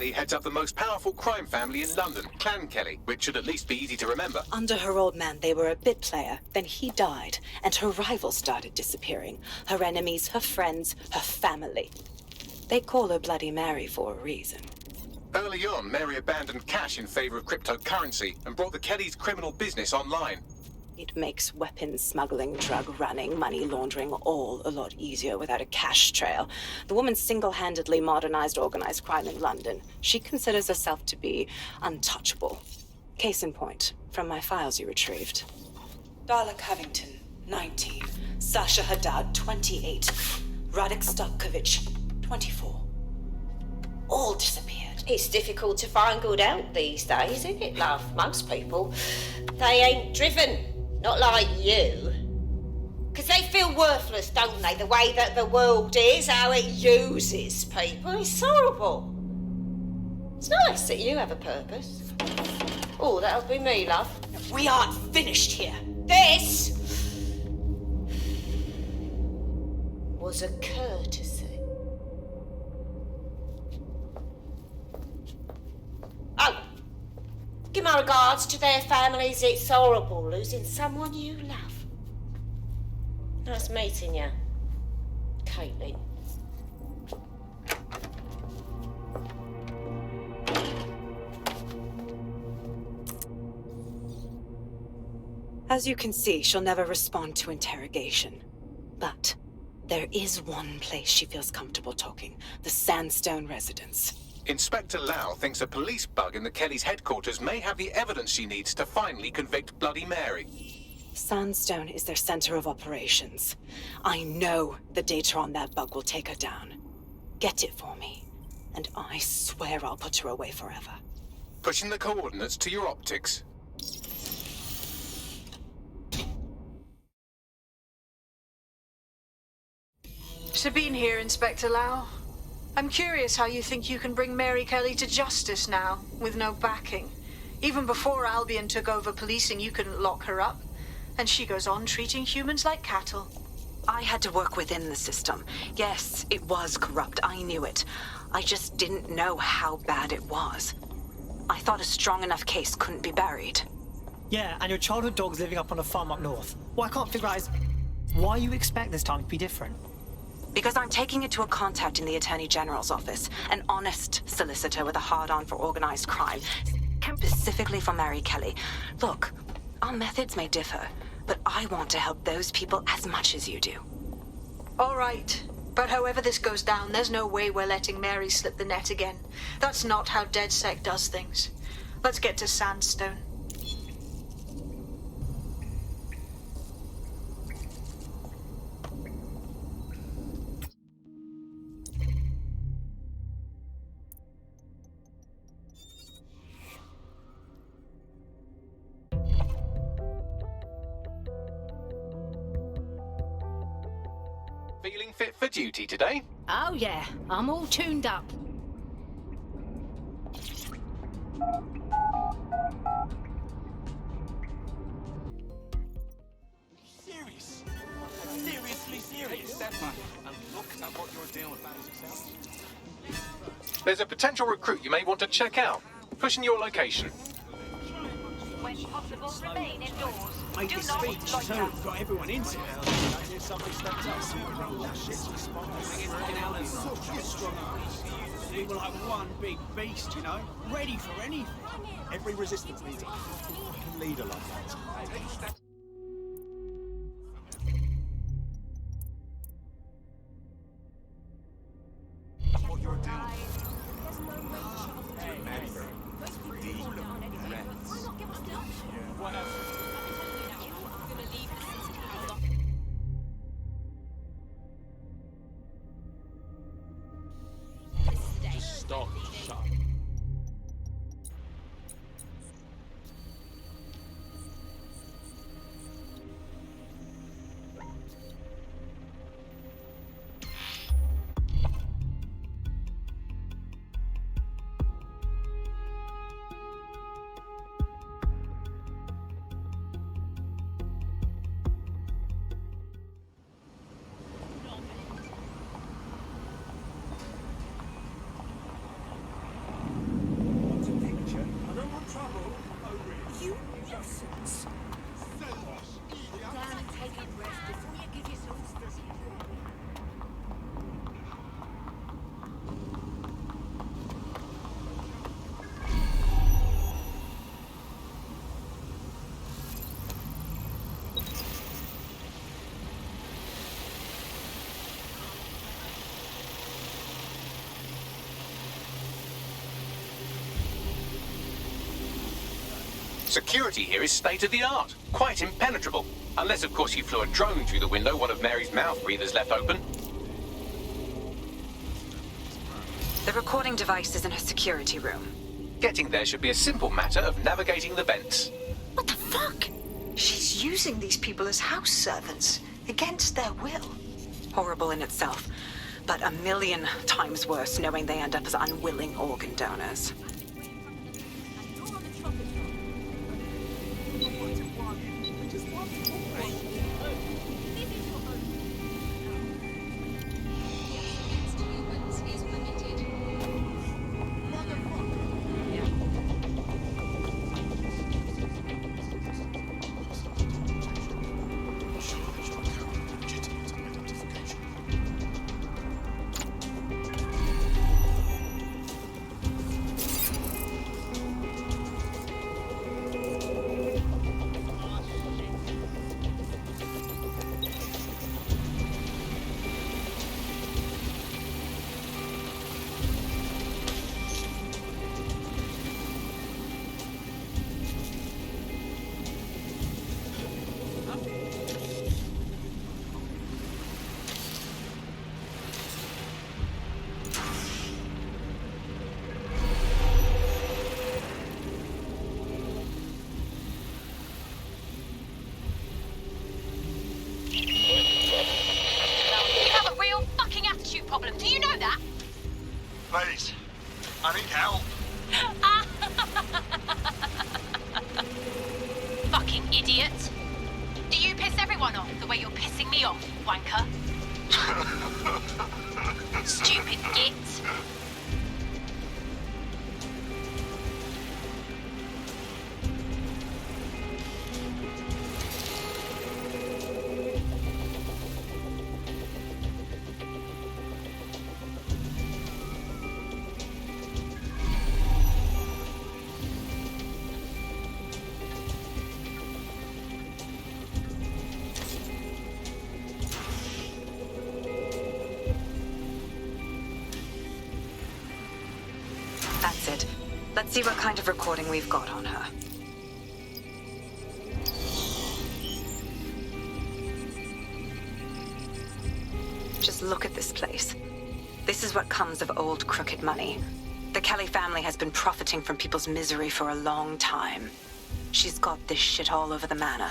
Kelly heads up the most powerful crime family in London, Clan Kelly, which should at least be easy to remember. Under her old man, they were a bit player. Then he died, and her rivals started disappearing. Her enemies, her friends, her family. They call her Bloody Mary for a reason. Early on, Mary abandoned cash in favor of cryptocurrency and brought the Kellys' criminal business online. It makes weapons smuggling, drug running, money laundering all a lot easier without a cash trail. The woman single-handedly modernized organized crime in London. She considers herself to be untouchable. Case in point, from my files you retrieved. Darla Covington, 19. Sasha Haddad, 28. Radek Stojkovic, 24. All disappeared. It's difficult to find good help these days, isn't it, love? Most people, they ain't driven. Not like you. Because they feel worthless, don't they? The way that the world is, how it uses people. It's horrible. It's nice that you have a purpose. Oh, that'll be me, love. We aren't finished here. This was a courtesy. Oh, give my regards to their families. It's horrible losing someone you love. Nice meeting you, Caitlin. As you can see, she'll never respond to interrogation. But there is one place she feels comfortable talking, the Sandstone residence. Inspector Lau thinks a police bug in the Kellys' headquarters may have the evidence she needs to finally convict Bloody Mary. Sandstone is their center of operations. I know the data on that bug will take her down. Get it for me, and I swear I'll put her away forever. Pushing the coordinates to your optics. Sabine here, Inspector Lau. I'm curious how you think you can bring Mary Kelly to justice now, with no backing. Even before Albion took over policing, you couldn't lock her up. And she goes on treating humans like cattle. I had to work within the system. Yes, it was corrupt. I knew it. I just didn't know how bad it was. I thought a strong enough case couldn't be buried. Yeah, and your childhood dog's living up on a farm up north. What I can't figure out is why you expect this time to be different. Because I'm taking it to a contact in the Attorney General's office, an honest solicitor with a hard-on for organized crime, specifically for Mary Kelly. Look, our methods may differ, but I want to help those people as much as you do. All right, but however this goes down, there's no way we're letting Mary slip the net again. That's not how DedSec does things. Let's get to Sandstone. Feeling fit for duty today? Oh yeah, I'm all tuned up. Serious? Seriously serious? And look at what you're doing. There's a potential recruit you may want to check out. Pushing your location. When possible, remain indoors. Make Do this not speech loiter. too. Got everyone into it. Somebody stepped up. We were like one big beast, you know, ready for anything. Every resistance needs a fucking leader like that. What you're doing. Just stop. Shut up. Security here is state-of-the-art, quite impenetrable. Unless, of course, you flew a drone through the window one of Mary's mouth breathers left open. The recording device is in her security room. Getting there should be a simple matter of navigating the vents. What the fuck? She's using these people as house servants, against their will. Horrible in itself, but a million times worse knowing they end up as unwilling organ donors. Problem. Do you know that? Please, I need help. Fucking idiot. Do you piss everyone off the way you're pissing me off, wanker? Stupid git. That's it. Let's see what kind of recording we've got on her. Just look at this place. This is what comes of old crooked money. The Kelly family has been profiting from people's misery for a long time. She's got this shit all over the manor.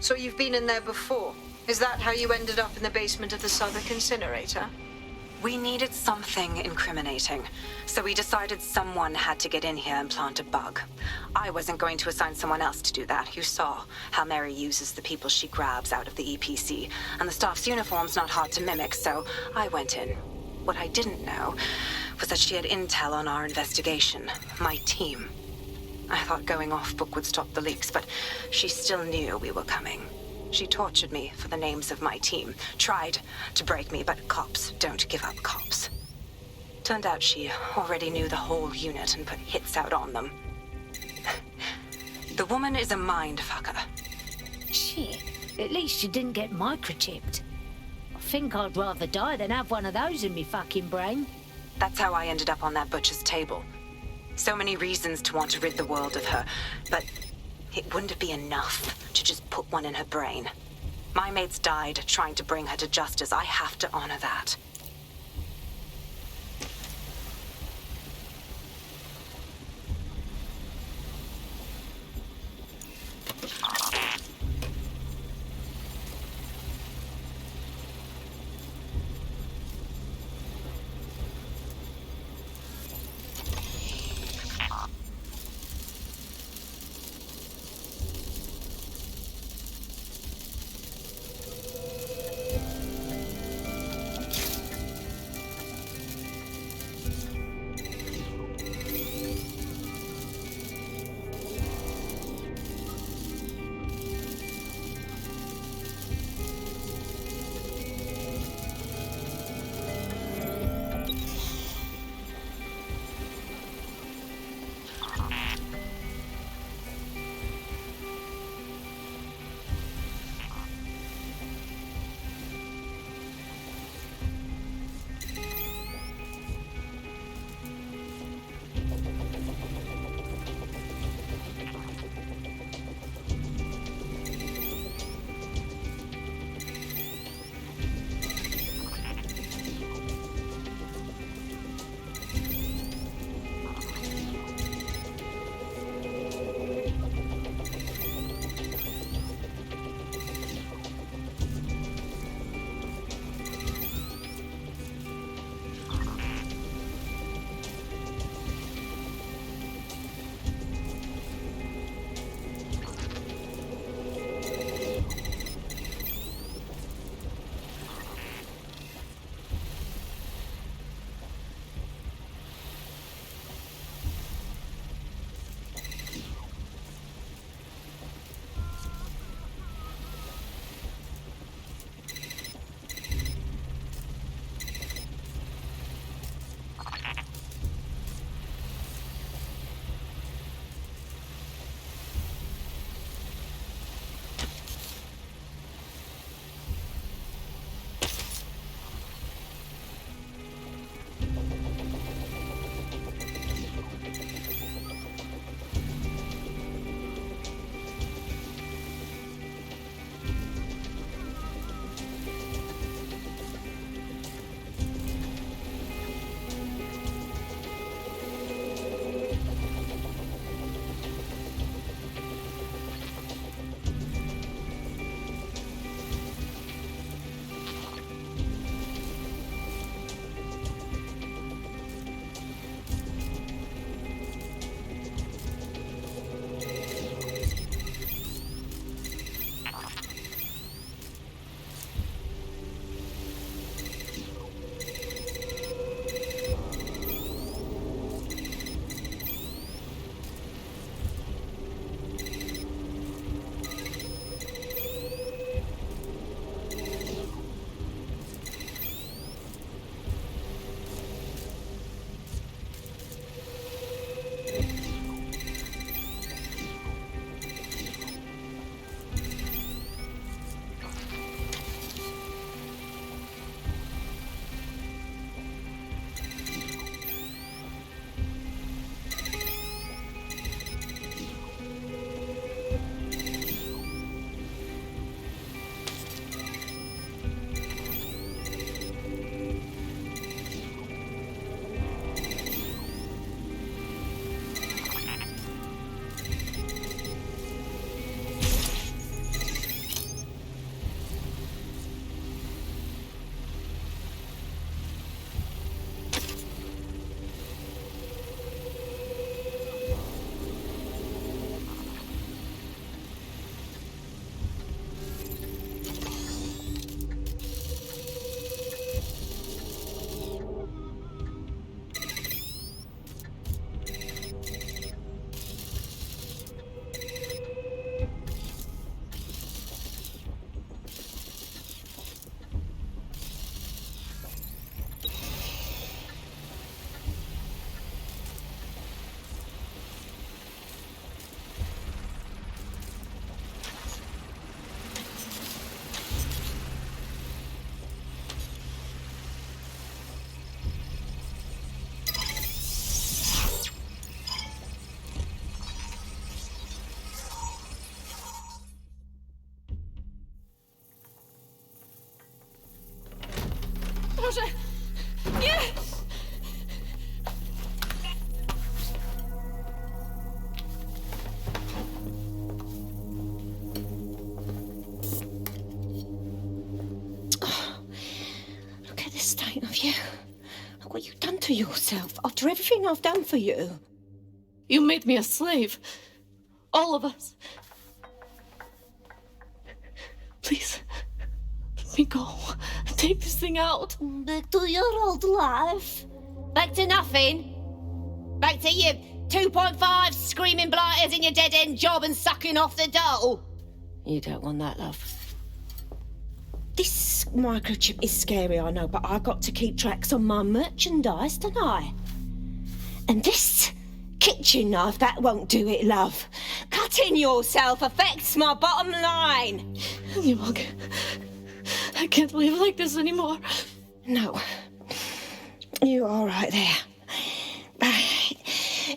So you've been in there before? Is that how you ended up in the basement of the Southwark incinerator? We needed something incriminating, so we decided someone had to get in here and plant a bug. I wasn't going to assign someone else to do that. You saw how Mary uses the people she grabs out of the EPC, and the staff's uniform's not hard to mimic, so I went in. What I didn't know was that she had intel on our investigation, my team. I thought going off book would stop the leaks, but she still knew we were coming. She tortured me for the names of my team, tried to break me, but cops don't give up cops. Turned out she already knew the whole unit and put hits out on them. The woman is a mind fucker. Shit, at least you didn't get microchipped. I think I'd rather die than have one of those in me fucking brain. That's how I ended up on that butcher's table. So many reasons to want to rid the world of her, but it wouldn't be enough to just put one in her brain. My mates died trying to bring her to justice. I have to honor that. you? What you done to yourself after everything I've done for you? You made me a slave. All of us. Please, let me go. Take this thing out. Back to your old life. Back to nothing. Back to you 2.5 screaming blighters in your dead-end job and sucking off the dole. You don't want that, love. This microchip is scary, I know, but I got to keep tracks on my merchandise, don't I? And this kitchen knife, that won't do it, love. Cutting yourself affects my bottom line. You mug. I can't live like this anymore. No. You're all right there.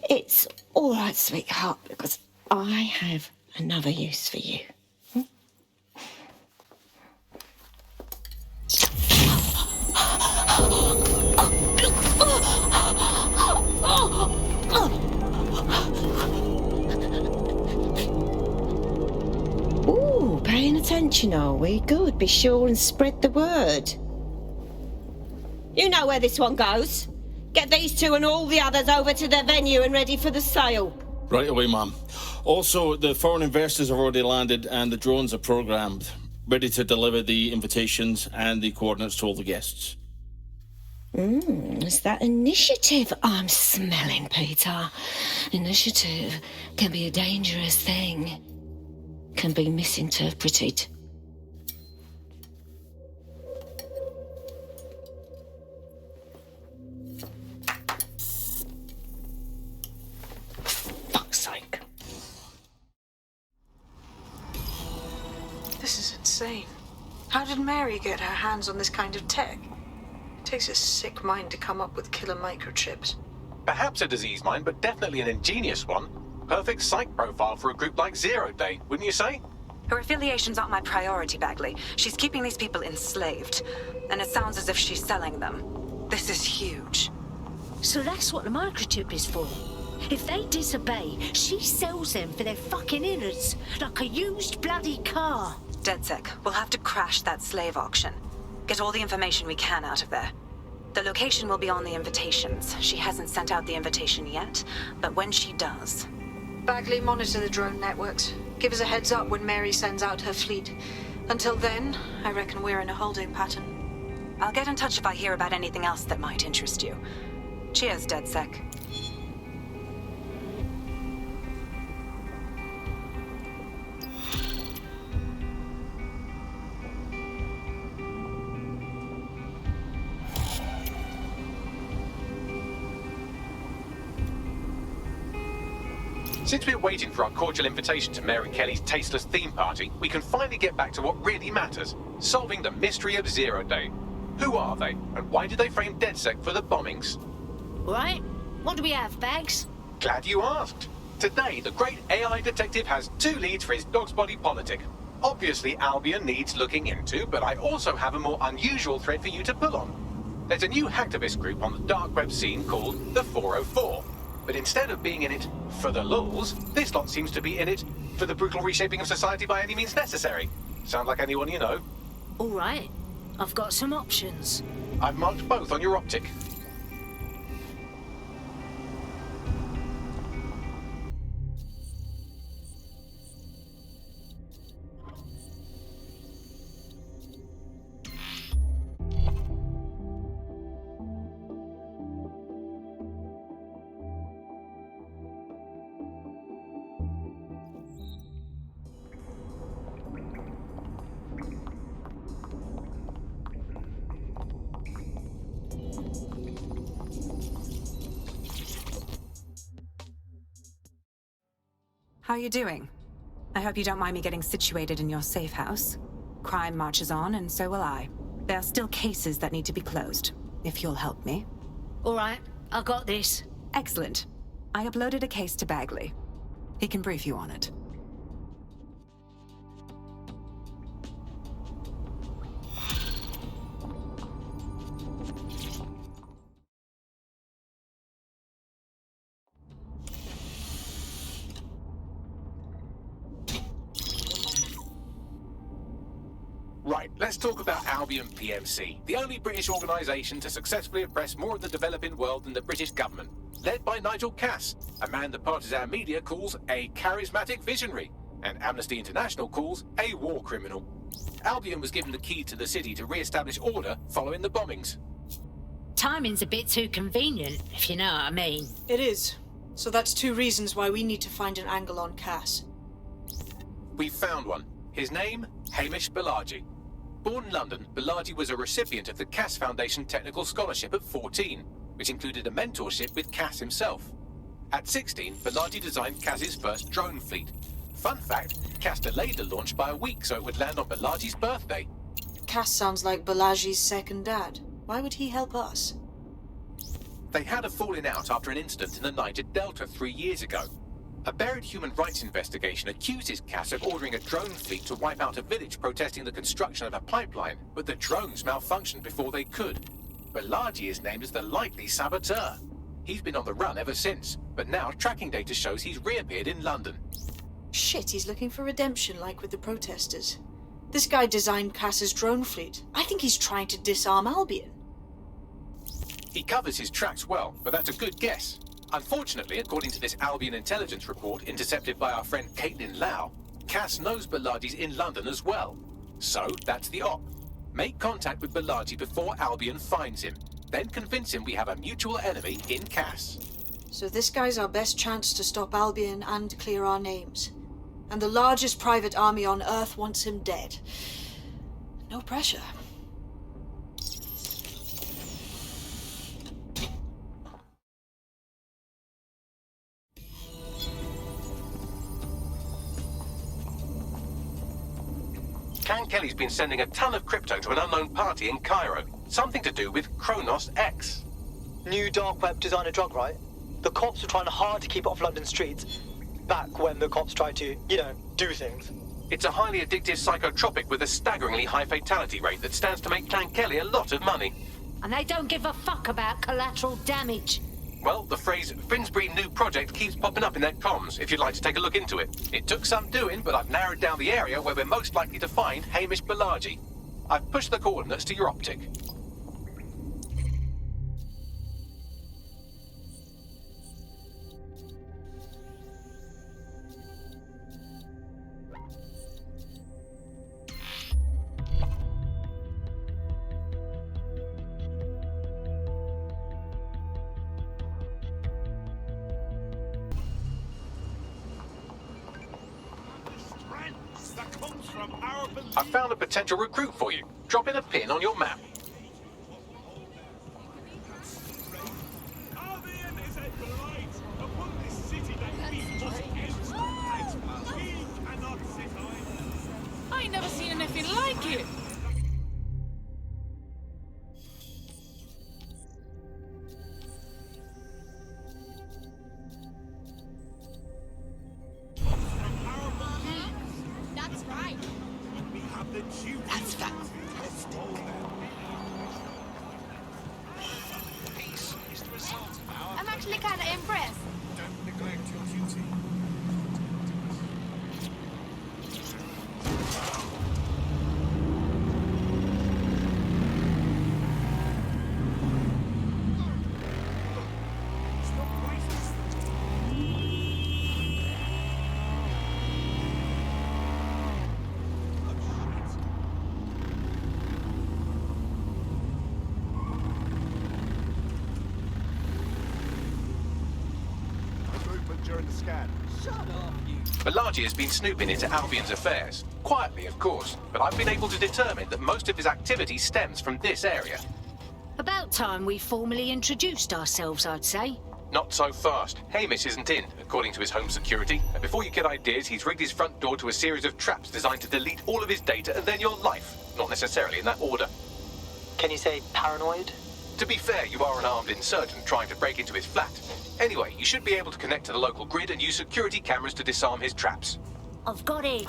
It's all right, sweetheart, because I have another use for you. Ooh, paying attention, are we? Good. Be sure and spread the word. You know where this one goes. Get these two and all the others over to their venue and ready for the sale. Right away, ma'am. Also, the foreign investors have already landed and the drones are programmed, ready to deliver the invitations and the coordinates to all the guests. It's that initiative I'm smelling, Peter. Initiative can be a dangerous thing. Can be misinterpreted. Fuck's sake. This is insane. How did Mary get her hands on this kind of tech? It takes a sick mind to come up with killer microchips. Perhaps a disease mind, but definitely an ingenious one. Perfect psych profile for a group like Zero Day, wouldn't you say? Her affiliations aren't my priority, Bagley. She's keeping these people enslaved. And it sounds as if she's selling them. This is huge. So that's what the microchip is for. If they disobey, she sells them for their fucking innards, like a used bloody car. DedSec, we'll have to crash that slave auction. Get all the information we can out of there. The location will be on the invitations. She hasn't sent out the invitation yet, but when she does... Bagley, monitor the drone networks. Give us a heads up when Mary sends out her fleet. Until then, I reckon we're in a holding pattern. I'll get in touch if I hear about anything else that might interest you. Cheers, DedSec. Since we're waiting for our cordial invitation to Mary Kelly's tasteless theme party, we can finally get back to what really matters, solving the mystery of Zero Day. Who are they, and why did they frame DedSec for the bombings? Right? What do we have, Bags? Glad you asked. Today, the great AI detective has two leads for his dog's body politic. Obviously, Albion needs looking into, but I also have a more unusual thread for you to pull on. There's a new hacktivist group on the dark web scene called the 404. But instead of being in it for the lulz, this lot seems to be in it for the brutal reshaping of society by any means necessary. Sound like anyone you know? All right. I've got some options. I've marked both on your optic. How are you doing? I hope you don't mind me getting situated in your safe house. Crime marches on, and so will I. There are still cases that need to be closed, if you'll help me. All right, I got this. Excellent. I uploaded a case to Bagley. He can brief you on it. Let's talk about Albion PMC, the only British organisation to successfully oppress more of the developing world than the British government. Led by Nigel Cass, a man the partisan media calls a charismatic visionary, and Amnesty International calls a war criminal. Albion was given the key to the city to re-establish order following the bombings. Timing's a bit too convenient, if you know what I mean. It is. So that's 2 reasons why we need to find an angle on Cass. We've found one. His name, Hamish Balaji. Born in London, Balaji was a recipient of the Cass Foundation Technical Scholarship at 14, which included a mentorship with Cass himself. At 16, Balaji designed Cass's first drone fleet. Fun fact, Cass delayed the launch by a week so it would land on Balaji's birthday. Cass sounds like Balaji's second dad. Why would he help us? They had a falling out after an incident in the Niger Delta 3 years ago. A buried human rights investigation accuses Cass of ordering a drone fleet to wipe out a village protesting the construction of a pipeline, but the drones malfunctioned before they could. Balaji is named as the likely saboteur. He's been on the run ever since, but now tracking data shows he's reappeared in London. Shit, he's looking for redemption like with the protesters. This guy designed Cass's drone fleet. I think he's trying to disarm Albion. He covers his tracks well, but that's a good guess. Unfortunately, according to this Albion intelligence report intercepted by our friend Caitlin Lau, Cass knows Balaji's in London as well. So, that's the op. Make contact with Balaji before Albion finds him. Then convince him we have a mutual enemy in Cass. So this guy's our best chance to stop Albion and clear our names. And the largest private army on Earth wants him dead. No pressure. Can Kelly's been sending a ton of crypto to an unknown party in Cairo. Something to do with Kronos X. New dark web designer drug, right? The cops were trying hard to keep it off London streets. Back when the cops tried to, do things. It's a highly addictive psychotropic with a staggeringly high fatality rate that stands to make Clan Kelly a lot of money. And they don't give a fuck about collateral damage. Well, the phrase Finsbury New Project keeps popping up in their comms, if you'd like to take a look into it. It took some doing, but I've narrowed down the area where we're most likely to find Hamish Balaji. I've pushed the coordinates to your optic. I found a potential recruit for you. Drop in a pin on your map. Albion is a blight upon this city that we must end. We cannot sit idle. I ain't never seen anything like it. That's right. We have the duty. That's fact. Peace is the result of our. I'm actually kind of impressed. Don't neglect your duty. During the scan. Shut up, you. Balaji has been snooping into Albion's affairs. Quietly, of course, but I've been able to determine that most of his activity stems from this area. About time we formally introduced ourselves, I'd say. Not so fast. Hamish isn't in, according to his home security. And before you get ideas, he's rigged his front door to a series of traps designed to delete all of his data and then your life. Not necessarily in that order. Can you say paranoid? To be fair, you are an armed insurgent trying to break into his flat. Anyway, you should be able to connect to the local grid and use security cameras to disarm his traps. I've got it.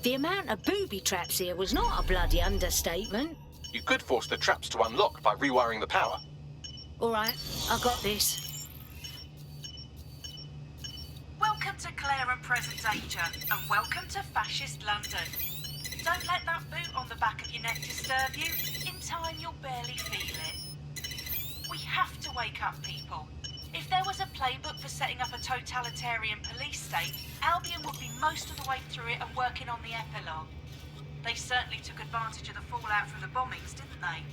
The amount of booby traps here was not a bloody understatement. You could force the traps to unlock by rewiring the power. All right, I got this. Welcome to Claire and Present Danger, and welcome to Fascist London. Don't let that boot on the back of your neck disturb you. In time, you'll barely feel it. We have to wake up, people. If there was a playbook for setting up a totalitarian police state, Albion would be most of the way through it and working on the epilogue. They certainly took advantage of the fallout from the bombings, didn't they?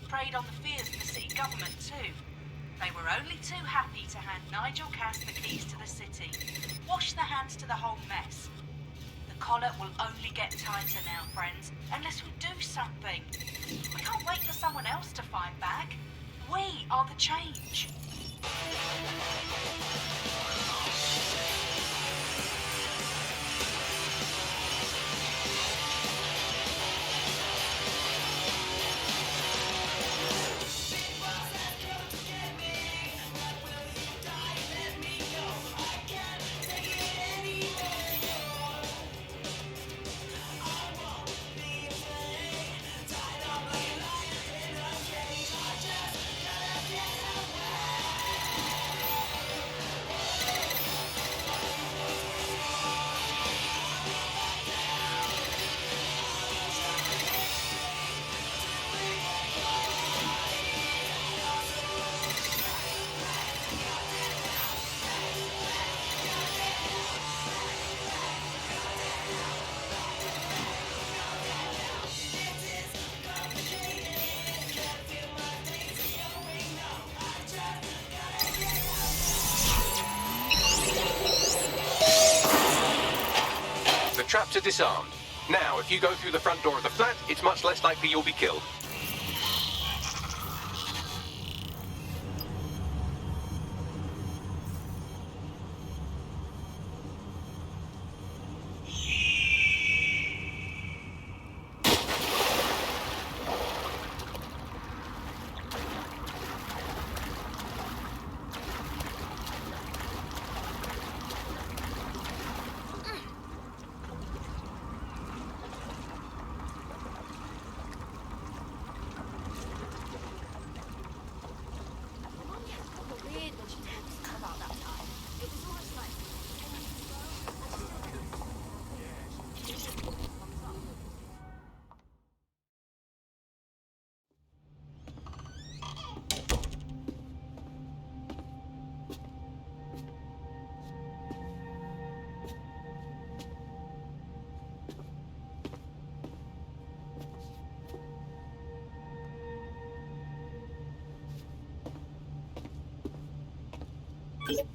Preyed on the fears of the city government, too. They were only too happy to hand Nigel Cass the keys to the city. Wash their hands to the whole mess. The collar will only get tighter now, friends, unless we do something. We can't wait for someone else to fight back. We are the change. Traps are disarmed. Now, if you go through the front door of the flat, it's much less likely you'll be killed.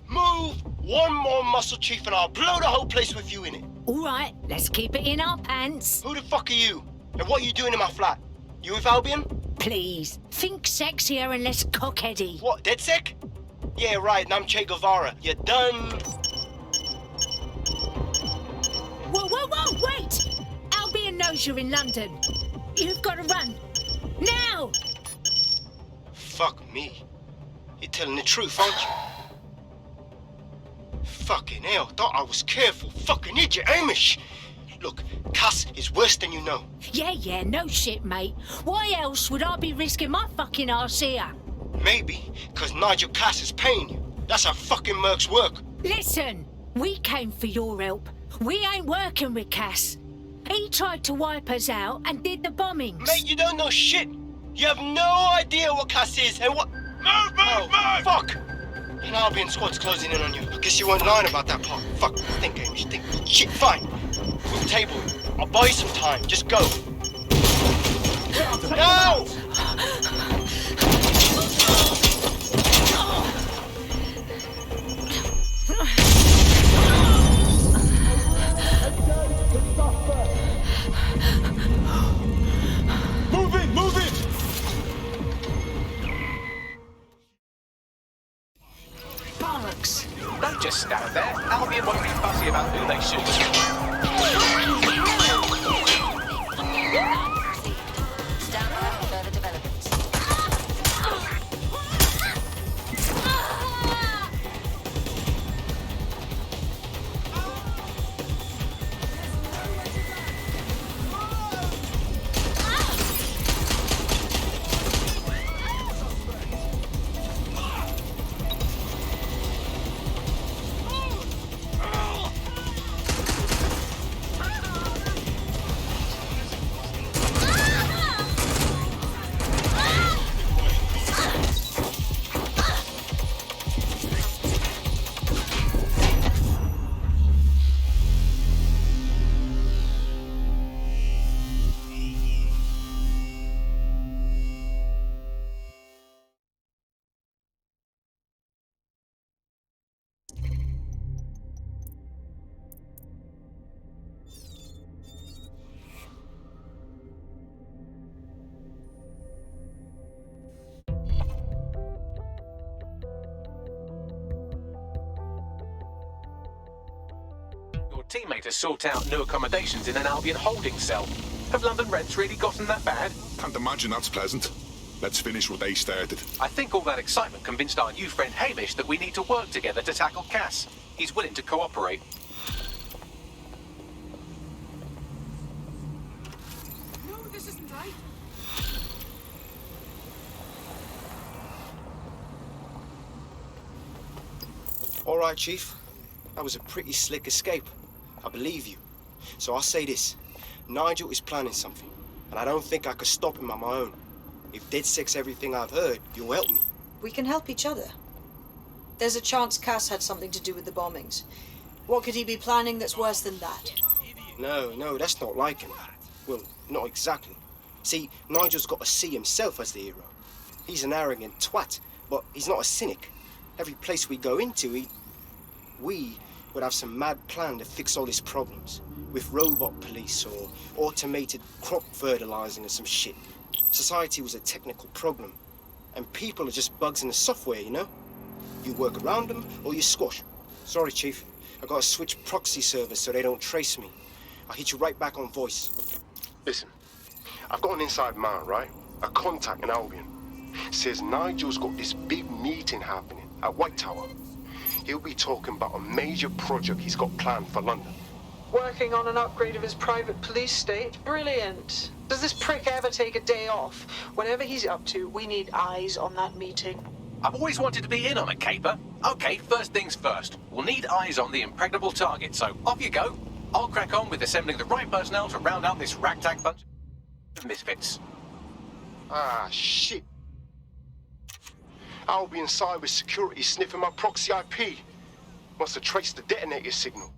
Move one more muscle, Chief, and I'll blow the whole place with you in it. All right, let's keep it in our pants. Who the fuck are you? And what are you doing in my flat? You with Albion? Please, think sexier and less cockheady. What, DedSec? Yeah, right, and I'm Che Guevara. You done? Whoa, wait! Albion knows you're in London. You've got to run. Now! Fuck me. You're telling the truth, aren't you? Fucking hell, thought I was careful. Fucking idiot, Amish. Look, Cass is worse than you know. Yeah, no shit, mate. Why else would I be risking my fucking arse here? Maybe, because Nigel Cass is paying you. That's how fucking mercs work. Listen, we came for your help. We ain't working with Cass. He tried to wipe us out and did the bombings. Mate, you don't know shit. You have no idea what Cass is and what... Move! Fuck! An Albion squad's closing in on you. I guess you weren't lying about that part. Fuck, think, Amish, think. Shit, fine. Move the table. I'll buy you some time. Just go. No! Move it! Bollocks. Don't just stand there. Albion won't be fussy about who they shoot. Stand by for further developments. Your teammate has sought out new accommodations in an Albion holding cell. Have London rents really gotten that bad? Can't imagine that's pleasant. Let's finish what they started. I think all that excitement convinced our new friend Hamish that we need to work together to tackle Cass. He's willing to cooperate. No, this isn't right. All right, Chief. That was a pretty slick escape. I believe you. So I'll say this. Nigel is planning something, and I don't think I could stop him on my own. If DedSec's everything I've heard, you'll help me. We can help each other. There's a chance Cass had something to do with the bombings. What could he be planning that's worse than that? No, that's not like him. Well, not exactly. See, Nigel's got to see himself as the hero. He's an arrogant twat, but he's not a cynic. Every place we go into, we would have some mad plan to fix all his problems. With robot police or automated crop fertilizing or some shit. Society was a technical problem. And people are just bugs in the software, you know? You work around them or you squash them. Sorry, Chief. I gotta switch proxy servers so they don't trace me. I'll hit you right back on voice. Listen, I've got an inside man, right? A contact in Albion. Says Nigel's got this big meeting happening at White Tower. He'll be talking about a major project he's got planned for London. Working on an upgrade of his private police state? Brilliant. Does this prick ever take a day off? Whatever he's up to, we need eyes on that meeting. I've always wanted to be in on a caper. Okay, first things first. We'll need eyes on the impregnable target, so off you go. I'll crack on with assembling the right personnel to round out this ragtag bunch of misfits. Ah, shit. Albion cybersecurity sniffing my proxy IP. Must have traced the detonator signal.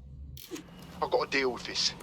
I've got to deal with this.